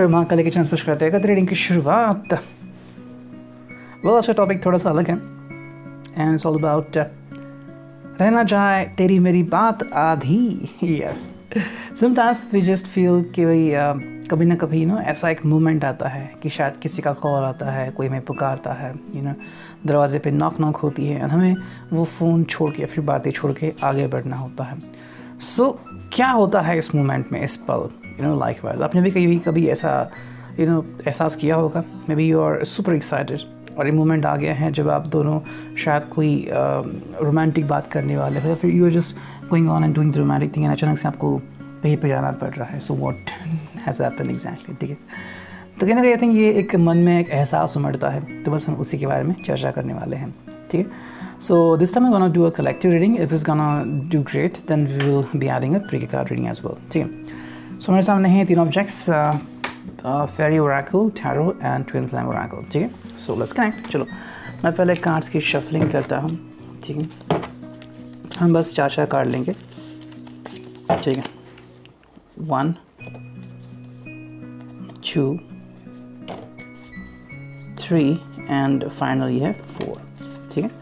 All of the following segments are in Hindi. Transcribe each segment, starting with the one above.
फिर महाकाल के चांस पुश करते हैं रीडिंग की शुरुआत। वेल आज का टॉपिक थोड़ा सा अलग है एंड इट्स ऑल अबाउट रहना चाहे तेरी मेरी बात आधी। Yes, sometimes we just feel कि भाई कभी ना कभी ऐसा एक मोमेंट आता है कि शायद किसी का कॉल आता है, कोई हमें पुकारता है, दरवाजे पे नॉक होती है और हमें वो फ़ोन छोड़ के फिर बातें छोड़ के आगे बढ़ना होता है। सो क्या होता है इस मोमेंट में, इस पल, लाइक वाइज आपने भी कभी ऐसा एहसास किया होगा। Maybe you are super excited और ये मोमेंट आ गया है जब आप दोनों शायद कोई रोमांटिक बात करने वाले हो या फिर you are just going on and doing the romantic thing and अचानक से आपको कहीं पे जाना पड़ रहा है। So what has happened exactly, ठीक है। तो कहीं ना कहीं आई थिंक ये एक मन में एक एहसास उमड़ता है, तो बस हम उसी के बारे में चर्चा करने वाले हैं, ठीक है। So this time I'm gonna do a collective reading. If it's gonna do great, then we will be adding a pre card reading as well. ठीक है। So मेरे सामने हैं तीन objects, fairy oracle, tarot and twin flame oracle, ठीक है। So let's connect। चलो मैं पहले कार्ड्स की शफलिंग करता हूँ, ठीक है। हम बस चार कार्ड लेंगे, ठीक है। 1 2 3 एंड फाइनली है 4, ठीक है।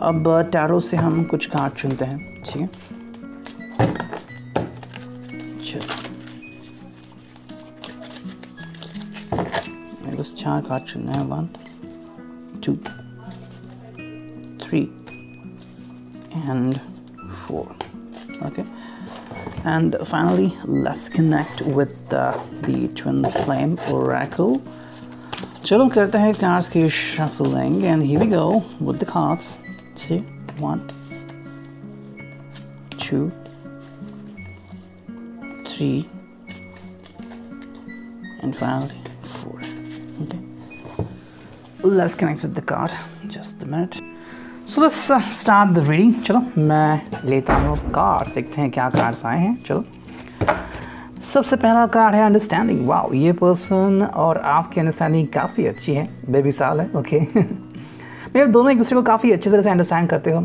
अब टैरो से हम कुछ कार्ड चुनते हैं, ठीक है। चलो मेरे बस 4 कार्ड चुनना है, 1 2 3 and 4, okay. And finally let's connect with the twin flame oracle. चलो करते हैं कार्ड्स की shuffling and here we go with the cards. 1 2 3 and finally 4, okay। Let's connect with the card, just a minute। So let's start the reading। चलो मैं लेता हूँ कार्ड्स, देखते हैं क्या कार्ड्स आए हैं। चलो सबसे पहला कार्ड है अंडरस्टैंडिंग। वाओ, ये पर्सन और आपकी अंडरस्टैंडिंग काफ़ी अच्छी है, बेमिसाल है, ओके। ये दोनों एक दूसरे को काफ़ी अच्छी तरह से अंडरस्टैंड करते हो,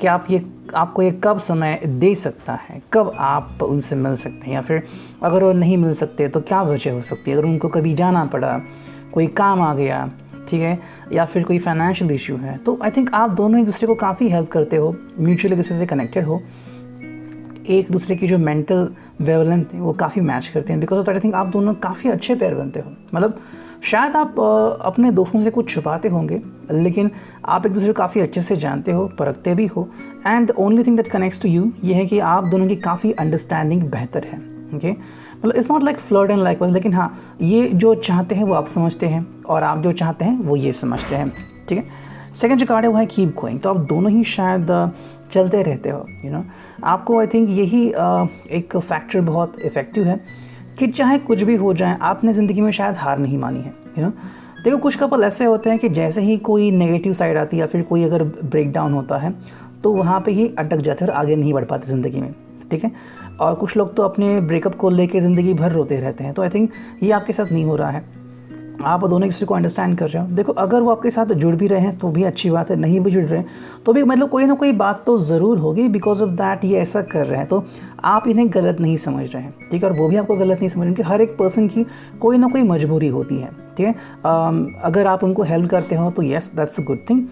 कि आपको ये कब समय दे सकता है, कब आप उनसे मिल सकते हैं, या फिर अगर वो नहीं मिल सकते तो क्या वजह हो सकती है। अगर उनको कभी जाना पड़ा, कोई काम आ गया, ठीक है, या फिर कोई फाइनेंशियल इशू है, तो आई थिंक आप दोनों एक दूसरे को काफ़ी हेल्प करते हो, म्यूचुअली एक दूसरे से कनेक्टेड हो, एक दूसरे की जो मेंटल वेवलेंथ है वो काफ़ी मैच करते हैं। Because of that I think आप दोनों काफ़ी अच्छे पेयर बनते हो। मतलब शायद आप अपने दोस्तों से कुछ छुपाते होंगे, लेकिन आप एक दूसरे को काफ़ी अच्छे से जानते हो, परखते भी हो। And the only thing that connects to you ये है कि आप दोनों की काफ़ी अंडरस्टैंडिंग बेहतर है, ओके। मतलब it's not like flirt and like, लेकिन हाँ, ये जो चाहते हैं वो आप समझते हैं और आप जो चाहते हैं वो ये समझते हैं, ठीक है। सेकंड जो कार्ड है वो है कीप गोइंग। तो आप दोनों ही शायद चलते रहते हो, आपको आई थिंक यही एक फैक्टर बहुत इफ़ेक्टिव है कि चाहे कुछ भी हो जाए, आपने ज़िंदगी में शायद हार नहीं मानी है, देखो कुछ कपल ऐसे होते हैं कि जैसे ही कोई नेगेटिव साइड आती है या फिर कोई अगर ब्रेक डाउन होता है तो वहाँ पे ही अटक जाते हैं और आगे नहीं बढ़ पाते ज़िंदगी में, ठीक है। और कुछ लोग तो अपने ब्रेकअप को लेके ज़िंदगी भर रोते रहते हैं। तो आई थिंक ये आपके साथ नहीं हो रहा है, आप दोनों एक दूसरे को अंडरस्टैंड कर रहे हो। देखो अगर वो आपके साथ जुड़ भी रहे हैं तो भी अच्छी बात है, नहीं भी जुड़ रहे हैं तो भी मतलब कोई ना कोई बात तो ज़रूर होगी, बिकॉज ऑफ दैट ये ऐसा कर रहे हैं। तो आप इन्हें गलत नहीं समझ रहे हैं, ठीक है, और वो भी आपको गलत नहीं समझ रहे हैं, कि हर एक पर्सन की कोई ना कोई मजबूरी होती है, ठीक है। अगर आप उनको हेल्प करते हो तो yes that's a good thing.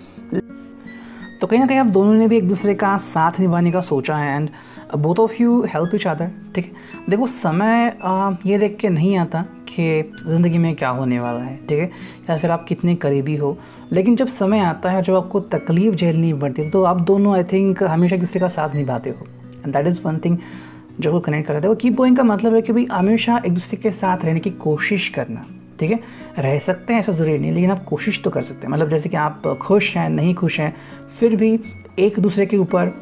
तो कहीं ना कहीं आप दोनों ने भी एक दूसरे का साथ निभाने का सोचा है and both of you help each other, ठीक है। देखो समय ये देख के नहीं आता कि ज़िंदगी में क्या होने वाला है, ठीक है, या फिर आप कितने करीबी हो, लेकिन जब समय आता है, जब आपको तकलीफ़ झेलनी पड़ती है, तो आप दोनों आई थिंक हमेशा किसी का साथ निभाते हो। And that is one thing जो को कनेक्ट करता है। वो कीप गोइंग का मतलब है कि भाई हमेशा एक दूसरे के साथ रहने की कोशिश करना, ठीक है। रह सकते हैं ऐसा ज़रूरी नहीं, लेकिन आप कोशिश तो कर सकते हैं। मतलब जैसे कि आप खुश हैं, नहीं खुश हैं, फिर भी एक दूसरे के ऊपर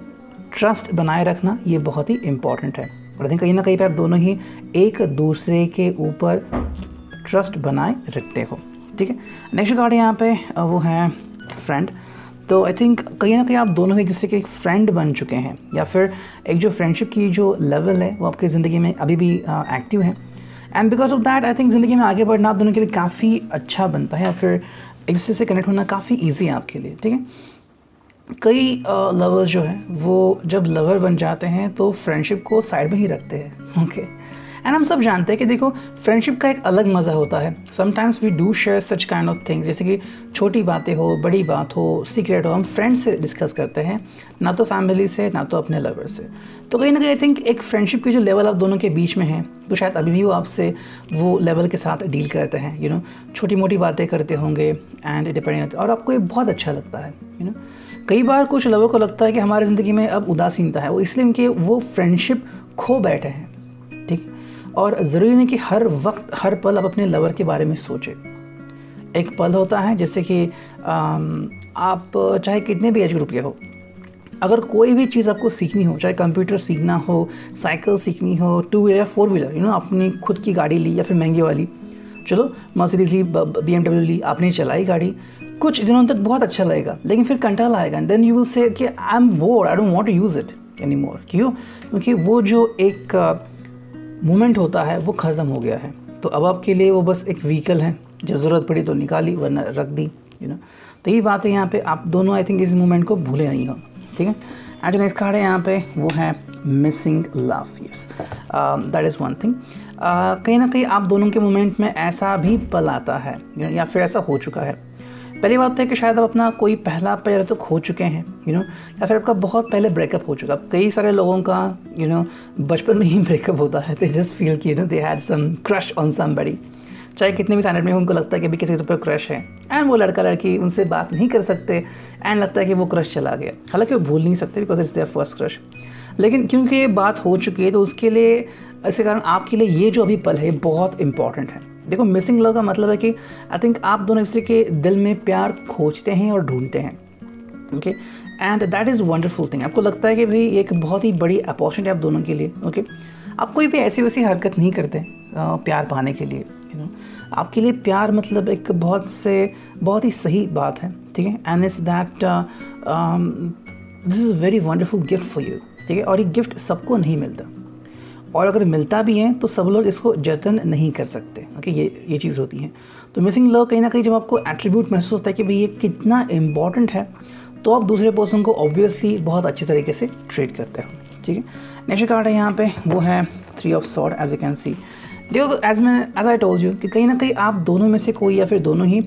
ट्रस्ट बनाए रखना ये बहुत ही इम्पॉर्टेंट है। और आई थिंक कहीं ना कहीं पे आप दोनों ही एक दूसरे के ऊपर ट्रस्ट बनाए रखते हो, ठीक है। नेक्स्ट कार्ड यहाँ पे वो है फ्रेंड। तो आई थिंक कहीं ना कहीं आप दोनों एक दूसरे के एक फ्रेंड बन चुके हैं, या फिर एक जो फ्रेंडशिप की जो लेवल है वो आपकी ज़िंदगी में अभी भी एक्टिव है। And because of that I think ज़िंदगी में आगे बढ़ना आप दोनों के लिए काफ़ी अच्छा बनता है, या फिर एक दूसरे से कनेक्ट होना काफ़ी ईजी है आपके लिए, ठीक है। कई लवर्स जो हैं वो जब लवर बन जाते हैं तो फ्रेंडशिप को साइड में ही रखते हैं, ओके। एंड हम सब जानते हैं कि देखो फ्रेंडशिप का एक अलग मज़ा होता है। Sometimes we do share such kind of things, जैसे कि छोटी बातें हो, बड़ी बात हो, सीक्रेट हो, हम फ्रेंड्स से डिस्कस करते हैं, ना तो फैमिली से, ना तो अपने लवर से। तो कहीं ना कहीं आई थिंक एक फ्रेंडशिप की जो लेवल आप दोनों के बीच में है, तो शायद अभी भी वो आपसे वो लेवल के साथ डील करते हैं, यू नो, छोटी मोटी बातें करते होंगे एंड डिपेंडिंग, और आपको ये बहुत अच्छा लगता है, यू नो। कई बार कुछ लोगों को लगता है कि हमारी ज़िंदगी में अब उदासीनता है, वो इसलिए उनके वो फ्रेंडशिप खो बैठे हैं, ठीक। और ज़रूरी नहीं कि हर वक्त हर पल आप अपने लवर के बारे में सोचें। एक पल होता है जैसे कि आप चाहे कितने भी एज ग्रुप के हो, अगर कोई भी चीज़ आपको सीखनी हो, चाहे कंप्यूटर सीखना हो, साइकिल सीखनी हो, 2 व्हीलर 4 व्हीलर, यू नो, अपनी खुद की गाड़ी ली या फिर महंगी वाली, चलो मर्सिडीज़ ली, BMW ली, आपने चलाई गाड़ी, कुछ दिनों तक बहुत अच्छा लगेगा, लेकिन फिर कंटाला आएगा and then you will say कि I am bored, I don't want to use it any more. क्यों? क्योंकि वो जो एक मोमेंट होता है वो ख़त्म हो गया है। तो अब आपके लिए वो बस एक व्हीकल है, जो ज़रूरत पड़ी तो निकाली वरना रख दी, यू नो। तो यही बात है यहाँ पे, आप दोनों आई थिंक इस मोमेंट को भूले नहीं हो, ठीक है। एंड जो नेक्स्ट कार्ड है यहाँ पे वो है missing love. Yes, that is one thing. कहीं ना कहीं आप दोनों के मोमेंट में ऐसा भी पल आता है, या फिर ऐसा हो चुका है। पहली बात है कि शायद आप अपना कोई पहला प्यार तो खो चुके हैं, यू नो, या फिर आपका बहुत पहले ब्रेकअप हो चुका। कई सारे लोगों का, यू नो, बचपन में ही ब्रेकअप होता है। दे जस्ट फील कि, you know, they had some crush on somebody, चाहे कितने भी स्टैंडर्ड में हो, उनको लगता है कि अभी किसी के ऊपर क्रश है, एंड वो लड़का लड़की उनसे बात नहीं कर सकते, एंड लगता है कि वो क्रश चला गया। हालांकि वो भूल नहीं सकते because it's their first crush, लेकिन क्योंकि ये बात हो चुकी है तो उसके लिए, इसके कारण आपके लिए ये जो अभी पल है ये बहुत इंपॉर्टेंट है। देखो, मिसिंग लव का मतलब है कि आई थिंक आप दोनों एक दूसरे के दिल में प्यार खोजते हैं और ढूंढते हैं, okay, and that is wonderful thing. आपको लगता है कि भाई एक बहुत ही बड़ी अपॉर्चुनिटी आप दोनों के लिए, ओके। आप कोई भी ऐसी वैसी हरकत नहीं करते प्यार पाने के लिए, यू नो। आपके लिए प्यार मतलब एक बहुत ही सही बात है, ठीक है। And it's that this is very wonderful gift for you, ठीक है। और ये गिफ्ट सबको नहीं मिलता, और अगर मिलता भी है तो सब लोग इसको जतन नहीं कर सकते, ओके। ये चीज़ होती है। तो मिसिंग लव कहीं ना कहीं जब आपको एट्रीब्यूट महसूस होता है कि भाई ये कितना इम्पॉर्टेंट है, तो आप दूसरे पर्सन को ऑब्वियसली बहुत अच्छे तरीके से ट्रीट करते हो, ठीक है। नेक्स्ट कार्ड है यहाँ पे वो है 3 of sword, as you can see. देखो, एज आई टोल्ड यू कि कहीं ना कहीं आप दोनों में से कोई या फिर दोनों ही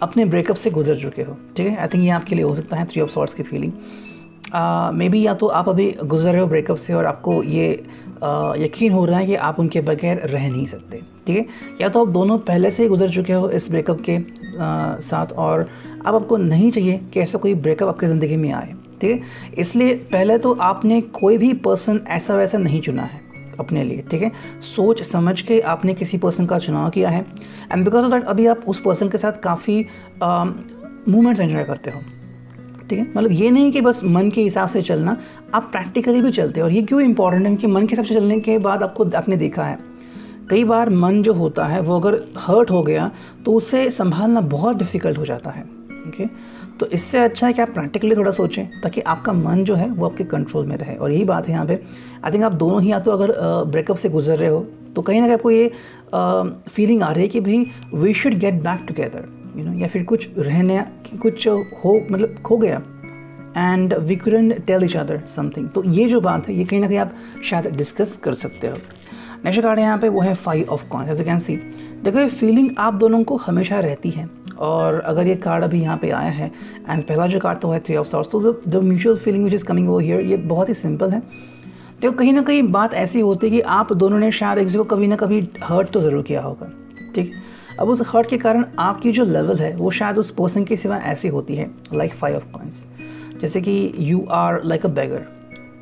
अपने ब्रेकअप से गुजर चुके हो, ठीक है। आई थिंक ये आपके लिए हो सकता है 3 ऑफ सॉर्ड्स की फीलिंग। मे बी या तो आप अभी गुजर रहे हो ब्रेकअप से और आपको ये यकीन हो रहा है कि आप उनके बगैर रह नहीं सकते, ठीक है। या तो आप दोनों पहले से ही गुजर चुके हो इस ब्रेकअप के साथ, और अब आपको नहीं चाहिए कि ऐसा कोई ब्रेकअप आपकी ज़िंदगी में आए, ठीक है। इसलिए पहले तो आपने कोई भी पर्सन ऐसा वैसा नहीं चुना है अपने लिए, ठीक है। सोच समझ के आपने किसी पर्सन का चुनाव किया है, एंड बिकॉज ऑफ दैट अभी आप उस पर्सन के साथ काफ़ी मोमेंट्स एंजॉय करते हो, ठीक है। मतलब ये नहीं कि बस मन के हिसाब से चलना, आप प्रैक्टिकली भी चलते हो। और ये क्यों इंपॉर्टेंट है कि मन के हिसाब से चलने के बाद आपने देखा है कई बार मन जो होता है वो अगर हर्ट हो गया तो उसे संभालना बहुत डिफ़िकल्ट हो जाता है, ओके। तो इससे अच्छा है कि आप प्रैक्टिकली थोड़ा सोचें ताकि आपका मन जो है वो आपके कंट्रोल में रहे। और यही बात है यहाँ पे, आई थिंक आप दोनों ही या तो अगर ब्रेकअप से गुजर रहे हो तो कहीं ना कहीं आपको ये फीलिंग आ रही है कि भाई we should get back together, you know, या फिर कुछ हो, मतलब खो गया and we couldn't tell each other something. तो ये जो बात है ये कहीं ना कहीं आप शायद डिस्कस कर सकते हो। नेक्स्ट कार्ड है यहाँ पे वो है 5 of coins, as you can see. देखो, ये फीलिंग आप दोनों को हमेशा रहती है, और अगर ये कार्ड अभी यहाँ पे आया है एंड पहला जो कार्ड तो है 3 ऑफ सॉर्ड्स, तो the mutual feeling which is coming over here, ये बहुत ही सिंपल है। देखो, कहीं ना कहीं बात ऐसी होती है कि आप दोनों ने शायद एक दूसरे को कभी ना कभी हर्ट तो ज़रूर किया होगा, ठीक है। अब उस हर्ट के कारण आपकी जो लेवल है वो शायद उस पर्सन के सिवा ऐसी होती है, लाइक 5 ऑफ कॉइंस, जैसे कि यू आर लाइक अ बेगर,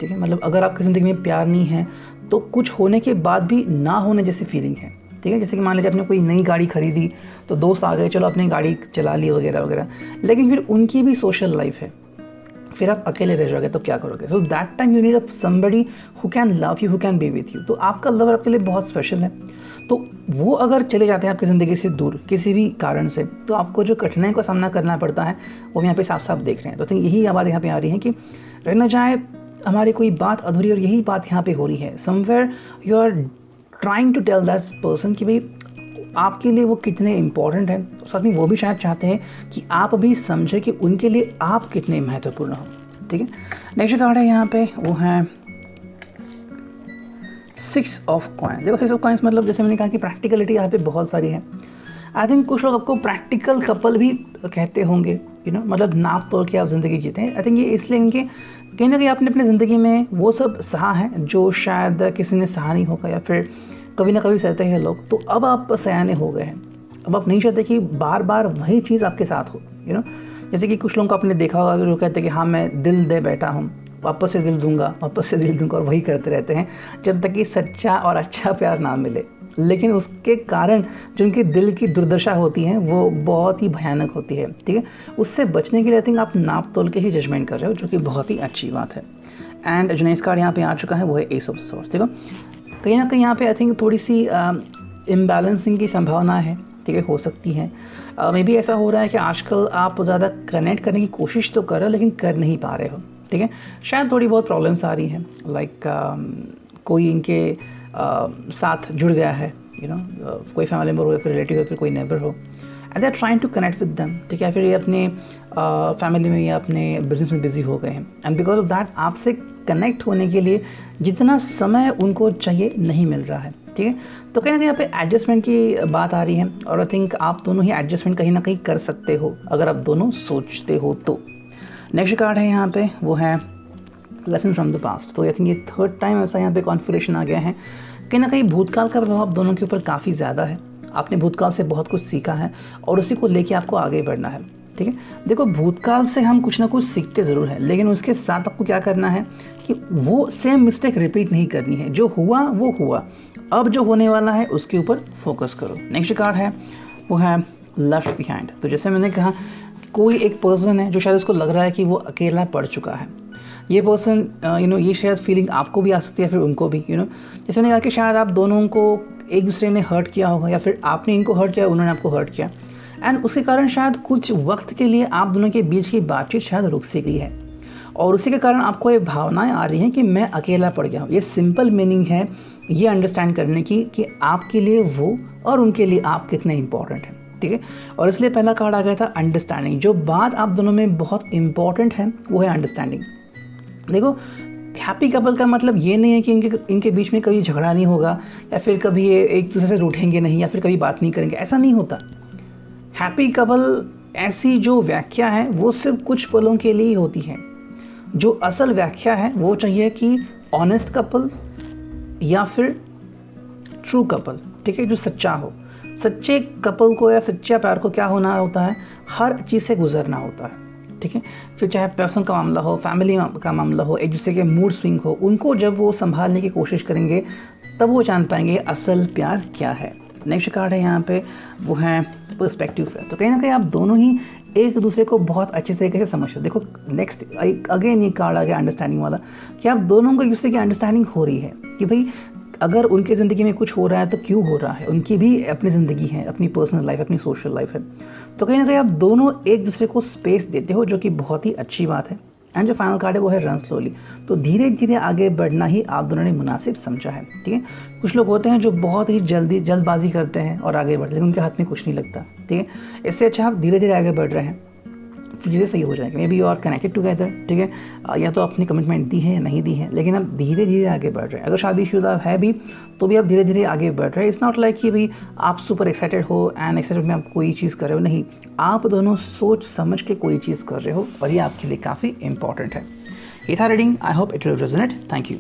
ठीक है। मतलब अगर आपकी ज़िंदगी में प्यार नहीं है तो कुछ होने के बाद भी ना होने जैसी फीलिंग है, ठीक है। जैसे कि मान लीजिए आपने कोई नई गाड़ी खरीदी तो दोस्त आ गए, चलो अपनी गाड़ी चला ली वगैरह वगैरह, लेकिन फिर उनकी भी सोशल लाइफ है, फिर आप अकेले रह जाओगे तो क्या करोगे। So that time you need a somebody who can love you, who can be with you. तो आपका लवर आपके लिए बहुत स्पेशल है। तो वो अगर चले जाते हैं आपकी ज़िंदगी से दूर किसी भी कारण से, तो आपको जो कठिनाई का सामना करना पड़ता है वो यहाँ पे साफ साफ देख रहे हैं। तो थिंक यही बात यहाँ पे आ रही है कि रहना चाहे हमारी कोई बात अधूरी, और यही बात यहाँ पे हो रही है। Somewhere you are trying to tell that person कि भाई आपके लिए वो कितने इंपॉर्टेंट हैं, साथ में वो भी शायद चाहते हैं कि आप अभी समझे कि उनके लिए आप कितने महत्वपूर्ण हो, ठीक है। नेक्स्ट कार्ड है यहाँ पे वो है 6 ऑफ कॉइन्स। देखो 6 ऑफ कॉइन्स मतलब जैसे मैंने कहा कि प्रैक्टिकलिटी यहाँ पे बहुत सारी है। आई थिंक कुछ लोग आपको प्रैक्टिकल कपल भी कहते होंगे, यू नो, मतलब नाप तोल के आप ज़िंदगी जीते हैं। आई थिंक ये इसलिए इनके कहीं ना कहीं आपने अपनी ज़िंदगी में वो सब सहा है जो शायद किसी ने सहा नहीं होगा, या फिर कभी ना कभी सहते हैं लोग। तो अब आप सयाने हो गए हैं, अब आप नहीं चाहते कि बार बार वही चीज़ आपके साथ हो, यू नो। जैसे कि कुछ लोगों को आपने देखा होगा जो कहते हैं कि हाँ मैं दिल दे बैठा हूँ, वापस से दिल दूंगा, वापस से दिल दूंगा, और वही करते रहते हैं जब तक कि सच्चा और अच्छा प्यार ना मिले। लेकिन उसके कारण जो उनके दिल की दुर्दशा होती है वो बहुत ही भयानक होती है, ठीक है। उससे बचने के लिए आई थिंक आप नाप तोल के ही जजमेंट कर रहे हो, जो कि बहुत ही अच्छी बात है। एंड जो नेक्स्ट कार्ड यहाँ पे आ चुका है वो है एस ऑफ स्वॉर्ड्स। देखो कहीं ना कहीं यहाँ पे आई थिंक थोड़ी सी इम्बैलेंसिंग की संभावना है, ठीक है, हो सकती है। मे बी ऐसा हो रहा है कि आजकल आप ज़्यादा कनेक्ट करने की कोशिश तो कर रहे हो लेकिन कर नहीं पा रहे हो, ठीक है। शायद थोड़ी बहुत प्रॉब्लम्स आ रही हैं, लाइक कोई इनके साथ जुड़ गया है, यू नो, कोई फैमिली मेम्बर हो, फिर रिलेटिव हो, फिर कोई नेबर हो, and they are trying to connect with them, ठीक है। फिर ये अपने फैमिली में या अपने बिजनेस में बिजी हो गए हैं, एंड बिकॉज ऑफ दैट आपसे कनेक्ट होने के लिए जितना समय उनको चाहिए नहीं मिल रहा है, ठीक है। तो कहीं ना कहीं यहाँ पे एडजस्टमेंट की बात आ रही है, और आई थिंक आप दोनों ही एडजस्टमेंट कहीं ना कहीं कर सकते हो अगर आप दोनों सोचते हो तो। नेक्स्ट कार्ड है यहाँ पे वो है लेसन फ्रॉम द पास्ट। तो आई थिंक ये थर्ड टाइम ऐसा यहाँ पे कॉन्फिगरेशन आ गया है। कहीं ना कहीं भूतकाल का प्रभाव दोनों के ऊपर काफ़ी ज़्यादा है। आपने भूतकाल से बहुत कुछ सीखा है और उसी को लेके आपको आगे बढ़ना है, ठीक है। देखो भूतकाल से हम कुछ ना कुछ सीखते ज़रूर हैं, लेकिन उसके साथ आपको क्या करना है कि वो सेम मिस्टेक रिपीट नहीं करनी है। जो हुआ वो हुआ, अब जो होने वाला है उसके ऊपर फोकस करो। नेक्स्ट कार्ड है वो है लेफ्ट बिहाइंड। तो जैसे मैंने कहा कोई एक पर्सन है जो शायद उसको लग रहा है कि वो अकेला पड़ चुका है। ये पर्सन यू नो, ये शायद फीलिंग आपको भी आ सकती है, फिर उनको भी, यू नो। जैसे मैंने कहा कि शायद आप दोनों को एक दूसरे ने हर्ट किया होगा, या फिर आपने इनको हर्ट किया, उन्होंने आपको हर्ट किया, एंड उसके कारण शायद कुछ वक्त के लिए आप दोनों के बीच की बातचीत शायद रुक सी गई है, और उसी के कारण आपको ये भावनाएं आ रही हैं कि मैं अकेला पड़ गया हूँ। ये सिंपल मीनिंग है ये अंडरस्टैंड करने की कि आपके लिए वो और उनके लिए आप कितने इंपॉर्टेंट हैं, ठीक है। और इसलिए पहला कार्ड आ गया था अंडरस्टैंडिंग। जो बात आप दोनों में बहुत इंपॉर्टेंट है वो है अंडरस्टैंडिंग। देखो हैप्पी कपल का मतलब ये नहीं है कि इनके बीच में कभी झगड़ा नहीं होगा, या फिर कभी ये एक दूसरे से रूठेंगे नहीं, या फिर कभी बात नहीं करेंगे, ऐसा नहीं होता। हैप्पी कपल ऐसी जो व्याख्या है वो सिर्फ कुछ पलों के लिए ही होती है। जो असल व्याख्या है वो चाहिए कि ऑनेस्ट कपल या फिर ट्रू कपल, ठीक है, जो सच्चा हो। सच्चे कपल को या सच्चा प्यार को क्या होना होता है, हर चीज़ से गुजरना होता है, ठीक है। फिर चाहे पैसों का मामला हो, फैमिली का मामला हो, एक दूसरे के मूड स्विंग हो, उनको जब वो संभालने की कोशिश करेंगे तब वो जान पाएंगे असल प्यार क्या है। नेक्स्ट कार्ड है यहाँ पे वो है पर्सपेक्टिव। तो कहीं ना कहीं आप दोनों ही एक दूसरे को बहुत अच्छे तरीके से समझते हो। देखो नेक्स्ट अगेन ये कार्ड आ गया अंडरस्टैंडिंग वाला, कि आप दोनों को एक दूसरे की अंडरस्टैंडिंग हो रही है कि भाई अगर उनकी ज़िंदगी में कुछ हो रहा है तो क्यों हो रहा है, उनकी भी अपनी ज़िंदगी है, अपनी पर्सनल लाइफ, अपनी सोशल लाइफ है। तो कहीं ना कहीं आप दोनों एक दूसरे को स्पेस देते हो, जो कि बहुत ही अच्छी बात है। एंड जो फाइनल कार्ड है वो है रन स्लोली। तो धीरे धीरे आगे बढ़ना ही आप दोनों ने मुनासिब समझा है, ठीक है। कुछ लोग होते हैं जो बहुत ही जल्दबाजी करते हैं और आगे बढ़ते हैं, लेकिन उनके हाथ में कुछ नहीं लगता, ठीक है। इससे अच्छा आप धीरे धीरे आगे बढ़ रहे हैं तो चीज़ें सही हो जाएंगी। Maybe you are connected together, ठीक है, या तो आपने कमिटमेंट दी है या नहीं दी है, लेकिन आप धीरे धीरे आगे बढ़ रहे हैं। अगर शादीशुदा है भी तो भी आप धीरे धीरे आगे बढ़ रहे हैं। इट्स नॉट लाइक कि भाई आप सुपर एक्साइटेड हो एंड एक्साइटेड में आप कोई चीज़ कर रहे हो, नहीं, आप दोनों सोच समझ के कोई चीज़ कर रहे हो, और ये आपके लिए काफ़ी इंपॉर्टेंट है। ये था reading. I hope it will resonate. Thank you.